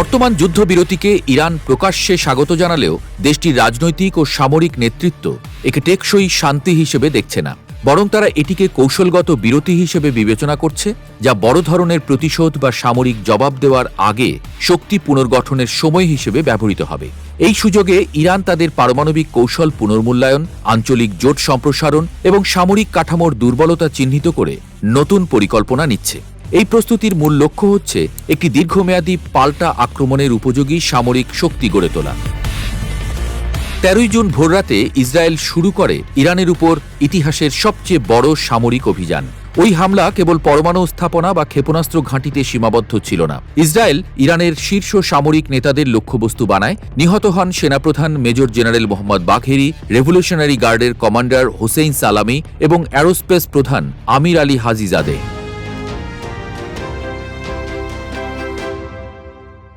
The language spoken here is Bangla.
বর্তমান যুদ্ধবিরতিকে ইরান প্রকাশ্যে স্বাগত জানালেও দেশটির রাজনৈতিক ও সামরিক নেতৃত্ব একে টেকসই শান্তি হিসেবে দেখছে না, বরং তারা এটিকে কৌশলগত বিরতি হিসেবে বিবেচনা করছে, যা বড় ধরনের প্রতিশোধ বা সামরিক জবাব দেওয়ার আগে শক্তি পুনর্গঠনের সময় হিসেবে ব্যবহৃত হবে। এই সুযোগে ইরান তাদের পারমাণবিক কৌশল পুনর্মূল্যায়ন, আঞ্চলিক জোট সম্প্রসারণ এবং সামরিক কাঠামোর দুর্বলতা চিহ্নিত করে নতুন পরিকল্পনা নিচ্ছে। এই প্রস্তুতির মূল লক্ষ্য হচ্ছে একটি দীর্ঘমেয়াদী পাল্টা আক্রমণের উপযোগী সামরিক শক্তি গড়ে তোলা। 13 জুন ভোররাতে ইসরায়েল শুরু করে ইরানের উপর ইতিহাসের সবচেয়ে বড় সামরিক অভিযান। ওই হামলা কেবল পরমাণু স্থাপনা বা ক্ষেপণাস্ত্র ঘাঁটিতে সীমাবদ্ধ ছিল না। ইসরায়েল ইরানের শীর্ষ সামরিক নেতাদের লক্ষ্যবস্তু বানায়। নিহত হন সেনাপ্রধান মেজর জেনারেল মোহাম্মদ বাঘেরি, রেভলিউশনারি গার্ডের কমান্ডার হোসেইন সালামি এবং অ্যারোস্পেস প্রধান আমির আলী হাজিজাদে।